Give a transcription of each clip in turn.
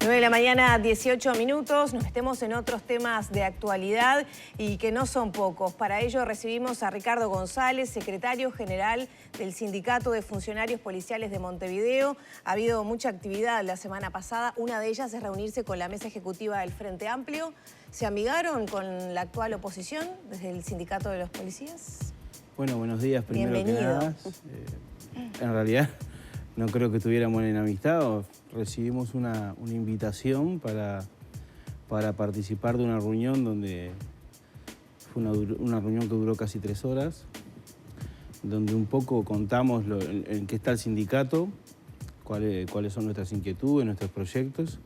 9 de la mañana, 18 minutos. Nos metemos en otros temas de actualidad y que no son pocos. Para ello recibimos a Ricardo González, secretario general del Sindicato de Funcionarios Policiales de Montevideo. Ha habido mucha actividad la semana pasada. Una de ellas es reunirse con la mesa ejecutiva del Frente Amplio. ¿Se amigaron con la actual oposición desde el Sindicato de los Policías? Bueno, buenos días primero que Bienvenido. nada. En realidad no creo que estuviéramos en enemistad. Recibimos una invitación para participar de una reunión donde fue una reunión que duró casi 3 horas, donde un poco contamos en qué está el sindicato, cuáles son nuestras inquietudes, nuestros proyectos.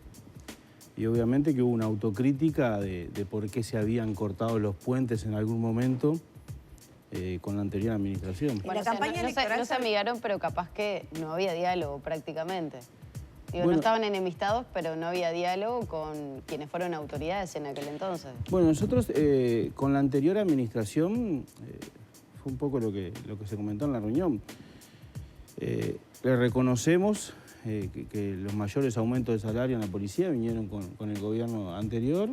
Y obviamente que hubo una autocrítica de por qué se habían cortado los puentes en algún momento con la anterior administración. Bueno, la campaña electoral no se amigaron, pero capaz que no había diálogo prácticamente. Digo, Bueno, no estaban enemistados, pero no había diálogo con quienes fueron autoridades en aquel entonces. Bueno, nosotros con la anterior administración, fue un poco lo que se comentó en la reunión, le reconocemos que los mayores aumentos de salario en la policía vinieron con el gobierno anterior,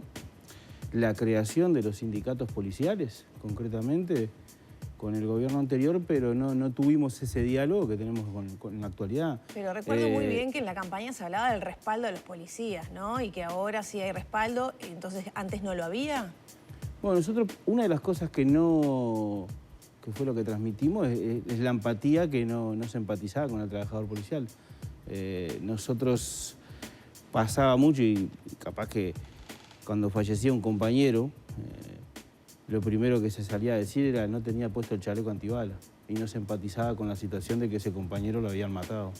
la creación de los sindicatos policiales, concretamente, con el gobierno anterior, pero no tuvimos ese diálogo que tenemos con la actualidad. Pero recuerdo muy bien que en la campaña se hablaba del respaldo de los policías, ¿no? Y que ahora sí hay respaldo, entonces antes no lo había. Bueno, nosotros, una de las cosas que fue lo que transmitimos, es la empatía que no se empatizaba con el trabajador policial. Nosotros pasaba mucho y capaz que cuando fallecía un compañero, lo primero que se salía a decir era no tenía puesto el chaleco antibala y no se empatizaba con la situación de que ese compañero lo habían matado.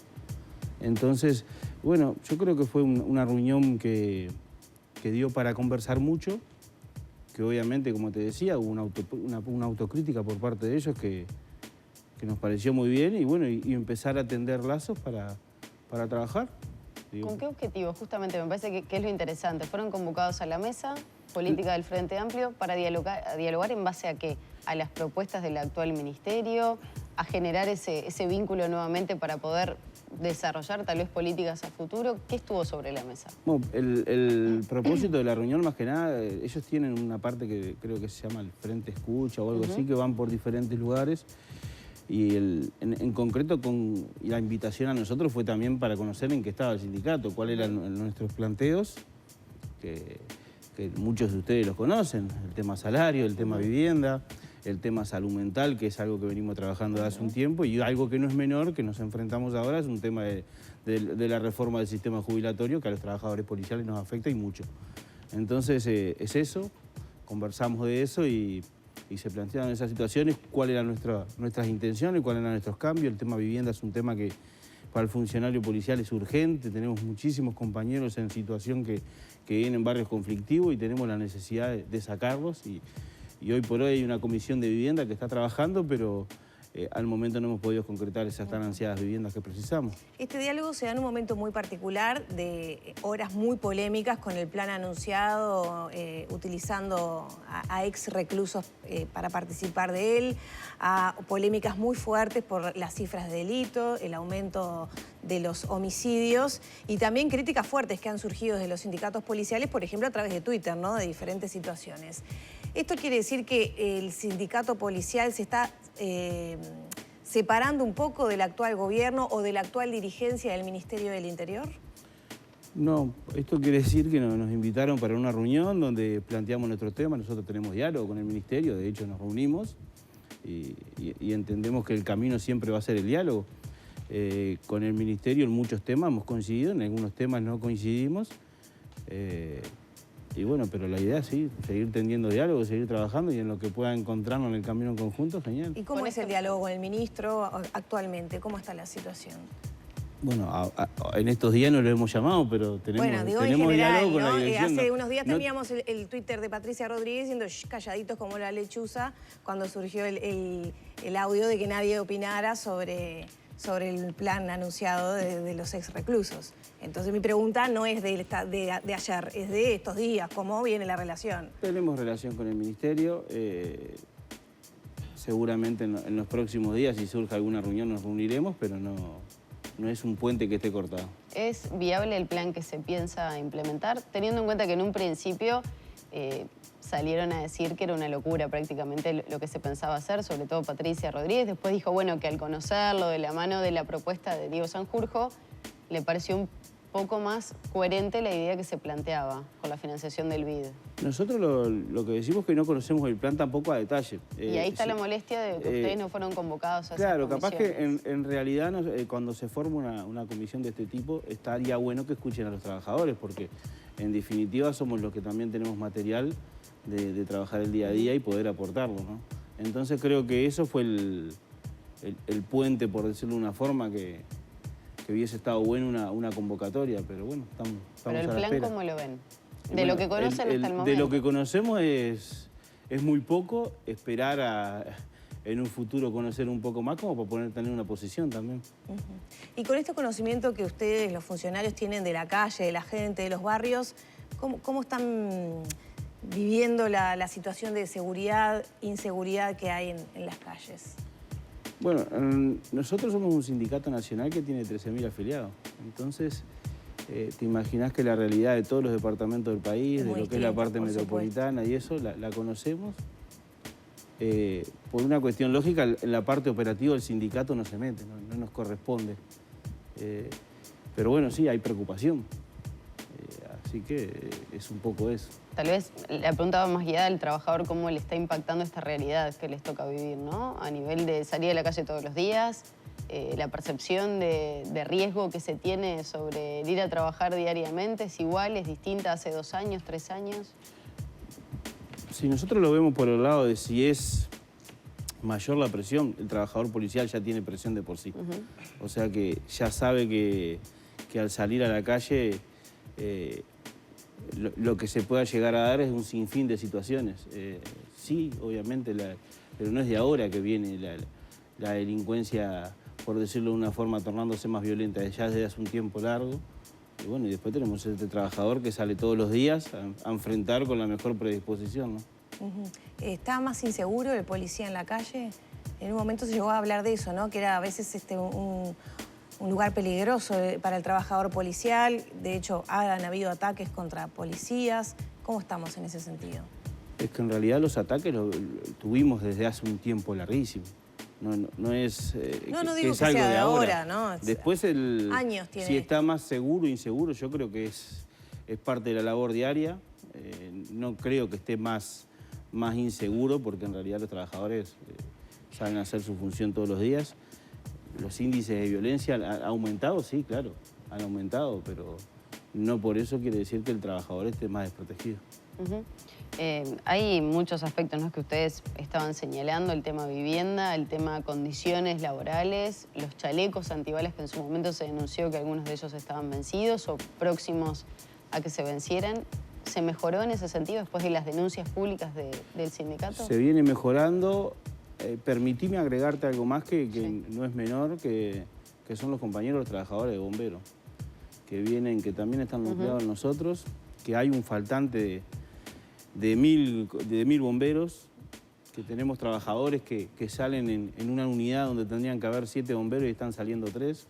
Entonces, bueno, yo creo que fue una reunión que dio para conversar mucho, que obviamente, como te decía, hubo una autocrítica por parte de ellos que nos pareció muy bien y bueno, y empezar a tender lazos para trabajar. Digo. ¿Con qué objetivo? Justamente me parece que es lo interesante. Fueron convocados a la mesa política del Frente Amplio para dialogar en base a qué, a las propuestas del actual ministerio, a generar ese vínculo nuevamente para poder desarrollar tal vez políticas a futuro. ¿Qué estuvo sobre la mesa? Bueno, el propósito de la reunión, más que nada, ellos tienen una parte que creo que se llama el Frente Escucha o algo así, que van por diferentes lugares. Y en concreto, la invitación a nosotros fue también para conocer en qué estaba el sindicato, cuáles eran nuestros planteos, que muchos de ustedes los conocen, el tema salario, el tema vivienda, el tema salud mental, que es algo que venimos trabajando desde hace un tiempo, y algo que no es menor, que nos enfrentamos ahora, es un tema de la reforma del sistema jubilatorio, que a los trabajadores policiales nos afecta y mucho. Entonces, es eso, conversamos de eso y se plantearon esas situaciones, cuáles eran nuestras intenciones, cuáles eran nuestros cambios. El tema vivienda es un tema que para el funcionario policial es urgente. Tenemos muchísimos compañeros en situación que viven en barrios conflictivos y tenemos la necesidad de sacarlos. Y hoy por hoy hay una comisión de vivienda que está trabajando, pero al momento no hemos podido concretar esas tan ansiadas viviendas que precisamos. Este diálogo se da en un momento muy particular, de horas muy polémicas con el plan anunciado, utilizando a ex reclusos para participar de él, a polémicas muy fuertes por las cifras de delito, el aumento de los homicidios y también críticas fuertes que han surgido de los sindicatos policiales, por ejemplo, a través de Twitter, ¿no? De diferentes situaciones. ¿Esto quiere decir que el sindicato policial se está separando un poco del actual gobierno o de la actual dirigencia del Ministerio del Interior? No, esto quiere decir que nos invitaron para una reunión donde planteamos nuestros temas. Nosotros tenemos diálogo con el Ministerio, de hecho nos reunimos y entendemos que el camino siempre va a ser el diálogo. Con el Ministerio en muchos temas hemos coincidido, en algunos temas no coincidimos. Y bueno, pero la idea es sí, seguir tendiendo diálogo, seguir trabajando y en lo que pueda encontrarnos en el camino en conjunto, genial. ¿Y cómo es el diálogo con el ministro actualmente? ¿Cómo está la situación? Bueno, en estos días no lo hemos llamado, pero tenemos en general, diálogo con ¿no? la dirección. Hace unos días teníamos el Twitter de Patricia Rodríguez diciendo calladitos como la lechuza cuando surgió el audio de que nadie opinara sobre el plan anunciado de los ex reclusos. Entonces mi pregunta no es de ayer, es de estos días. ¿Cómo viene la relación? Tenemos relación con el Ministerio. Seguramente en los próximos días, si surge alguna reunión, nos reuniremos, pero no no es un puente que esté cortado. ¿Es viable el plan que se piensa implementar? Teniendo en cuenta que en un principio salieron a decir que era una locura prácticamente lo que se pensaba hacer, sobre todo Patricia Rodríguez. Después dijo, bueno, que al conocerlo de la mano de la propuesta de Diego Sanjurjo, le pareció un poco más coherente la idea que se planteaba con la financiación del BID. Nosotros lo que decimos es que no conocemos el plan tampoco a detalle. Y ahí está la molestia de que ustedes no fueron convocados a esa Claro, capaz que en realidad cuando se forma una comisión de este tipo estaría bueno que escuchen a los trabajadores, porque en definitiva somos los que también tenemos material de trabajar el día a día y poder aportarlo, ¿no? Entonces creo que eso fue el puente, por decirlo de una forma, que hubiese estado bueno una convocatoria, pero bueno, estamos Pero el a la plan, espera. ¿cómo lo ven? De Bueno, lo que conocen hasta el momento. De lo que conocemos es muy poco, esperar en un futuro conocer un poco más como para tener una posición también. Y con este conocimiento que ustedes, los funcionarios, tienen de la calle, de la gente, de los barrios, ¿cómo están viviendo la situación de seguridad, inseguridad que hay en las calles? Bueno, nosotros somos un sindicato nacional que tiene 13.000 afiliados. Entonces, te imaginás que la realidad de todos los departamentos del país, de lo que es la parte metropolitana y eso, la conocemos. Por una cuestión lógica, en la parte operativa el sindicato no se mete, no nos corresponde. Pero bueno, sí, hay preocupación. Así que es un poco eso. Tal vez la pregunta va más guiada al trabajador, cómo le está impactando esta realidad que les toca vivir, ¿no? A nivel de salir a la calle todos los días, la percepción de riesgo que se tiene sobre el ir a trabajar diariamente, ¿es igual, es distinta hace 2 años, 3 años? Si nosotros lo vemos por el lado de si es mayor la presión, el trabajador policial ya tiene presión de por sí. O sea que ya sabe que al salir a la calle lo que se pueda llegar a dar es un sinfín de situaciones. Sí, obviamente, pero no es de ahora que viene la delincuencia, por decirlo de una forma, tornándose más violenta, ya desde hace un tiempo largo. Y bueno, y después tenemos este trabajador que sale todos los días a enfrentar con la mejor predisposición, ¿no? ¿Está más inseguro el policía en la calle? En un momento se llegó a hablar de eso, ¿no? Que era a veces un lugar peligroso para el trabajador policial. De hecho, han habido ataques contra policías. ¿Cómo estamos en ese sentido? Es que en realidad los ataques los tuvimos desde hace un tiempo larguísimo. No es no digo que es que algo sea de ahora. ¿no? Después años tiene. Si está más seguro o inseguro, yo creo que es parte de la labor diaria. No creo que esté más inseguro, porque en realidad los trabajadores saben hacer su función todos los días. Los índices de violencia han aumentado, sí, claro, han aumentado, pero no por eso quiere decir que el trabajador esté más desprotegido. Hay muchos aspectos, ¿no?, que ustedes estaban señalando, el tema vivienda, el tema condiciones laborales, los chalecos antibalas que en su momento se denunció que algunos de ellos estaban vencidos o próximos a que se vencieran. ¿Se mejoró en ese sentido después de las denuncias públicas del sindicato? Se viene mejorando. Permitime agregarte algo más que sí, no es menor, que son los compañeros los trabajadores de bomberos, que también están nucleados en nosotros, que hay un faltante de 1000 bomberos, que tenemos trabajadores que salen en una unidad donde tendrían que haber 7 bomberos y están saliendo 3.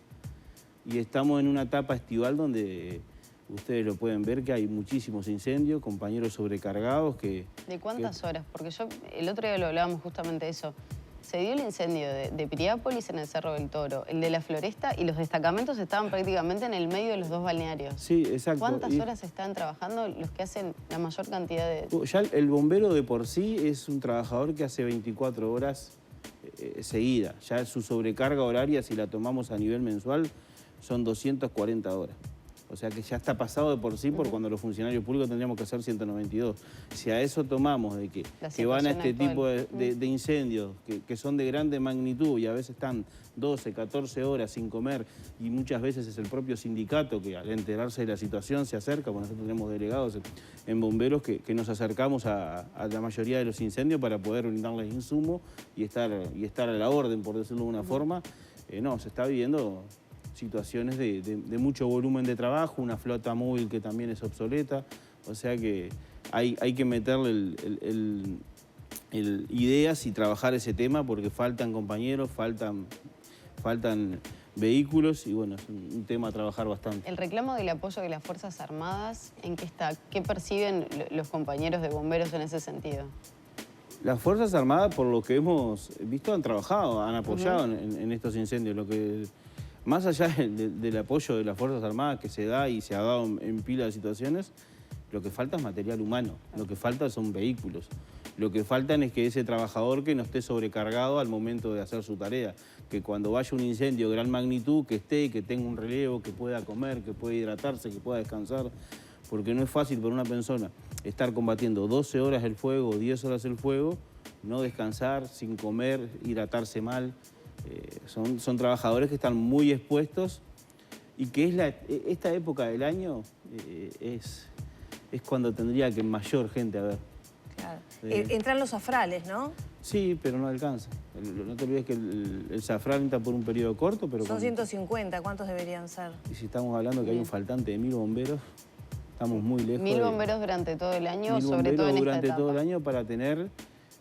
Y estamos en una etapa estival donde ustedes lo pueden ver, que hay muchísimos incendios, compañeros sobrecargados que... ¿De cuántas horas? Porque el otro día lo hablábamos justamente de eso. Se dio el incendio de Piriápolis en el Cerro del Toro, el de La Floresta, y los destacamentos estaban prácticamente en el medio de los 2 balnearios. Sí, exacto. ¿Cuántas horas están trabajando los que hacen la mayor cantidad de...? Ya el bombero de por sí es un trabajador que hace 24 horas seguidas. Ya su sobrecarga horaria, si la tomamos a nivel mensual, son 240 horas. O sea que ya está pasado de por sí por cuando los funcionarios públicos tendríamos que hacer 192. Si a eso tomamos de que van a este tipo de incendios que son de grande magnitud y a veces están 12, 14 horas sin comer, y muchas veces es el propio sindicato que al enterarse de la situación se acerca, porque nosotros tenemos delegados en bomberos que nos acercamos a la mayoría de los incendios para poder brindarles insumos y estar a la orden, por decirlo de una forma. No, se está viviendo situaciones de mucho volumen de trabajo, una flota móvil que también es obsoleta, o sea que hay que meterle ideas y trabajar ese tema, porque faltan compañeros, faltan vehículos y bueno, es un tema a trabajar bastante. El reclamo del apoyo de las Fuerzas Armadas, ¿en qué está? ¿Qué perciben los compañeros de bomberos en ese sentido? Las Fuerzas Armadas, por lo que hemos visto, han trabajado, han apoyado en estos incendios. Lo que, más allá del apoyo de las Fuerzas Armadas que se da y se ha dado en pila de situaciones, lo que falta es material humano, lo que falta son vehículos. Lo que faltan es que ese trabajador que no esté sobrecargado al momento de hacer su tarea, que cuando vaya un incendio de gran magnitud, que esté, que tenga un relevo, que pueda comer, que pueda hidratarse, que pueda descansar, porque no es fácil para una persona estar combatiendo 12 horas el fuego o 10 horas el fuego, no descansar, sin comer, hidratarse mal. Son trabajadores que están muy expuestos y que esta época del año es cuando tendría que mayor gente haber. Claro. Entran los zafrales, ¿no? Sí, pero no alcanza. No te olvides que el zafrán entra por un periodo corto, pero... Son 150, ¿cuántos deberían ser? Y si estamos hablando que hay un faltante de 1000 bomberos, estamos muy lejos. 1000 bomberos durante todo el año, 1000 sobre todo en esta durante etapa. todo el año para tener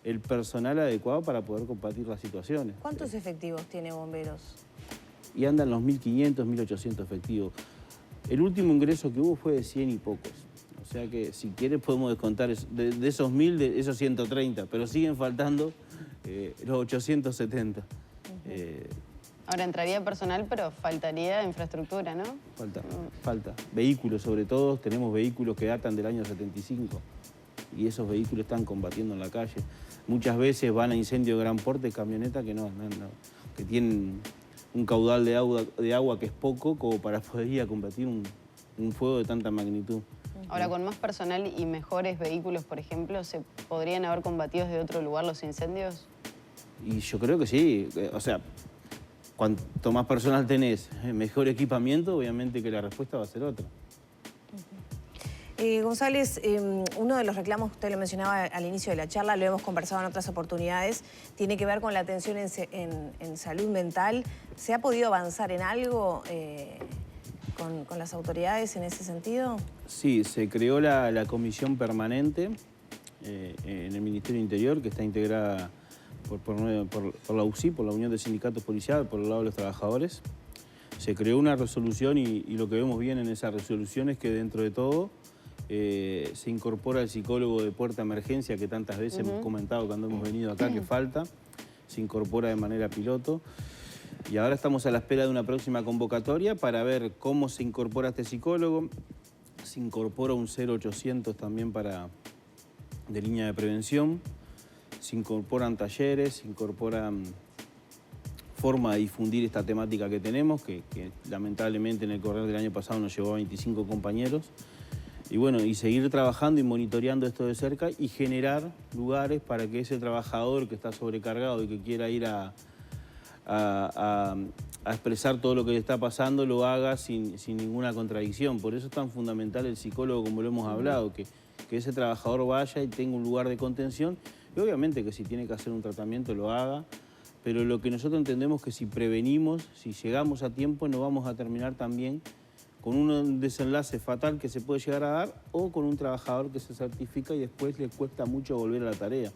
el personal adecuado para poder combatir las situaciones. ¿Cuántos efectivos tiene bomberos? Y andan los 1500, 1800 efectivos. El último ingreso que hubo fue de 100 y pocos. O sea que si quieres podemos descontar de esos 1000, de esos 130, pero siguen faltando los 870. Ahora entraría personal, pero faltaría infraestructura, ¿no? Falta. Vehículos, sobre todo, tenemos vehículos que datan del año 75 y esos vehículos están combatiendo en la calle. Muchas veces van a incendios de gran porte, camionetas que tienen un caudal de agua que es poco como para poder ir a combatir un fuego de tanta magnitud. Ahora, con más personal y mejores vehículos, por ejemplo, ¿se podrían haber combatido desde otro lugar los incendios? Y yo creo que sí. O sea, cuanto más personal tenés, mejor equipamiento, obviamente que la respuesta va a ser otra. González, uno de los reclamos que usted lo mencionaba al inicio de la charla, lo hemos conversado en otras oportunidades, tiene que ver con la atención en salud mental. ¿Se ha podido avanzar en algo con las autoridades en ese sentido? Sí, se creó la comisión permanente en el Ministerio del Interior, que está integrada por la UCI, por la Unión de Sindicatos Policiales, por el lado de los trabajadores. Se creó una resolución y lo que vemos bien en esa resolución es que dentro de todo se incorpora el psicólogo de puerta emergencia que tantas veces hemos comentado cuando hemos venido acá que falta, se incorpora de manera piloto. Y ahora estamos a la espera de una próxima convocatoria para ver cómo se incorpora este psicólogo. Se incorpora un 0800 también de línea de prevención. Se incorporan talleres, se incorporan forma de difundir esta temática que tenemos, que lamentablemente en el correr del año pasado nos llevó a 25 compañeros. Y bueno, y seguir trabajando y monitoreando esto de cerca y generar lugares para que ese trabajador que está sobrecargado y que quiera ir a expresar todo lo que le está pasando, lo haga sin ninguna contradicción. Por eso es tan fundamental el psicólogo, como lo hemos hablado, que ese trabajador vaya y tenga un lugar de contención. Y obviamente que si tiene que hacer un tratamiento lo haga, pero lo que nosotros entendemos es que si prevenimos, si llegamos a tiempo, no vamos a terminar también con un desenlace fatal que se puede llegar a dar o con un trabajador que se certifica y después le cuesta mucho volver a la tarea.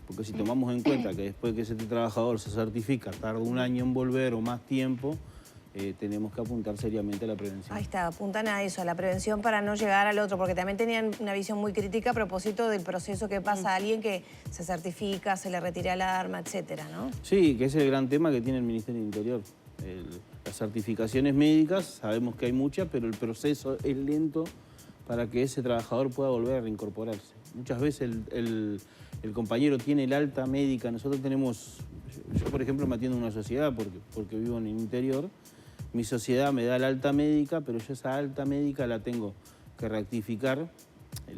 Porque si tomamos en cuenta que después que ese trabajador se certifica tarda un año en volver o más tiempo, tenemos que apuntar seriamente a la prevención. Ahí está, apuntan a eso, a la prevención para no llegar al otro, porque también tenían una visión muy crítica a propósito del proceso que pasa a alguien que se certifica, se le retira el arma, etcétera, ¿no? Sí, que es el gran tema que tiene el Ministerio del Interior. Las certificaciones médicas, sabemos que hay muchas, pero el proceso es lento para que ese trabajador pueda volver a reincorporarse. Muchas veces el compañero tiene el alta médica, nosotros tenemos, yo por ejemplo me atiendo en una sociedad porque vivo en el interior, mi sociedad me da la alta médica, pero yo esa alta médica la tengo que rectificar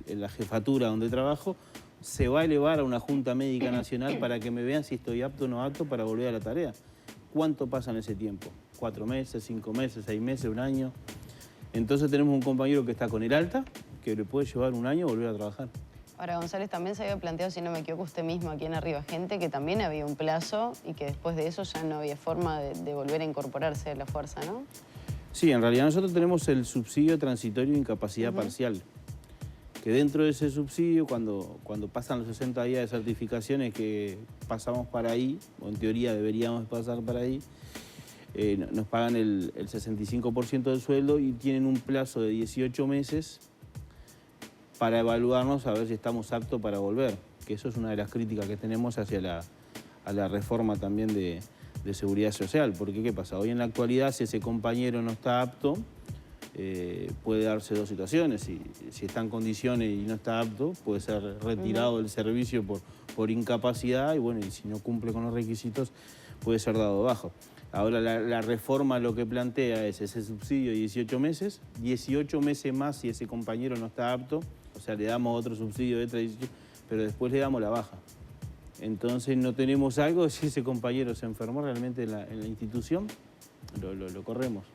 en la jefatura donde trabajo, se va a elevar a una Junta Médica Nacional para que me vean si estoy apto o no apto para volver a la tarea. ¿Cuánto pasa en ese tiempo? 4 meses, 5 meses, 6 meses, un año. Entonces tenemos un compañero que está con el alta, que le puede llevar un año a volver a trabajar. Ahora, González, también se había planteado, si no me equivoco, usted mismo aquí en Arriba Gente, que también había un plazo y que después de eso ya no había forma de volver a incorporarse a la fuerza, ¿no? Sí, en realidad nosotros tenemos el subsidio transitorio de incapacidad parcial, que dentro de ese subsidio, cuando pasan los 60 días de certificaciones que pasamos para ahí, o en teoría deberíamos pasar para ahí, nos pagan el 65% del sueldo y tienen un plazo de 18 meses para evaluarnos a ver si estamos aptos para volver. Que eso es una de las críticas que tenemos hacia la reforma también de seguridad social. Porque ¿qué pasa? Hoy en la actualidad, si ese compañero no está apto, puede darse dos situaciones. Si está en condiciones y no está apto, puede ser retirado del servicio por incapacidad y bueno, y si no cumple con los requisitos, puede ser dado de baja. Ahora la reforma lo que plantea es ese subsidio de 18 meses más si ese compañero no está apto, o sea, le damos otro subsidio de 18, pero después le damos la baja. Entonces no tenemos algo, si ese compañero se enfermó realmente en la institución, lo corremos.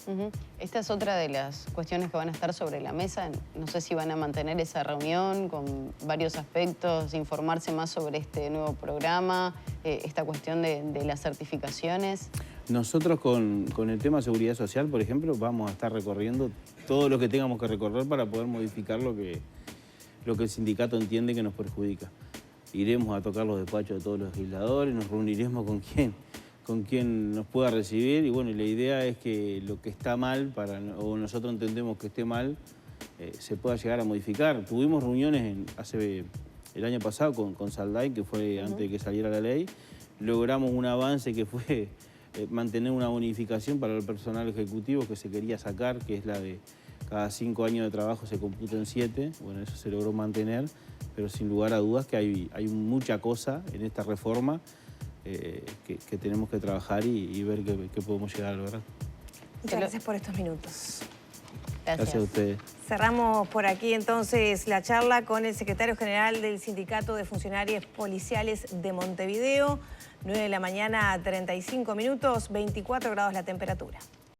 Esta es otra de las cuestiones que van a estar sobre la mesa. No sé si van a mantener esa reunión con varios aspectos, informarse más sobre este nuevo programa, esta cuestión de las certificaciones. Nosotros con el tema de seguridad social, por ejemplo, vamos a estar recorriendo todo lo que tengamos que recorrer para poder modificar lo que el sindicato entiende que nos perjudica. Iremos a tocar los despachos de todos los legisladores, nos reuniremos con quien nos pueda recibir y bueno, la idea es que lo que está mal, o nosotros entendemos que esté mal, se pueda llegar a modificar. Tuvimos reuniones el año pasado con Salday, que fue antes de que saliera la ley, logramos un avance que fue mantener una bonificación para el personal ejecutivo que se quería sacar, que es la de cada 5 años de trabajo se computa en 7, bueno, eso se logró mantener, pero sin lugar a dudas que hay mucha cosa en esta reforma que tenemos que trabajar y ver qué podemos llegar a lograr. Muchas gracias por estos minutos. Gracias a ustedes. Cerramos por aquí entonces la charla con el secretario general del Sindicato de Funcionarios Policiales de Montevideo. 9 de la mañana, 35 minutos, 24 grados la temperatura.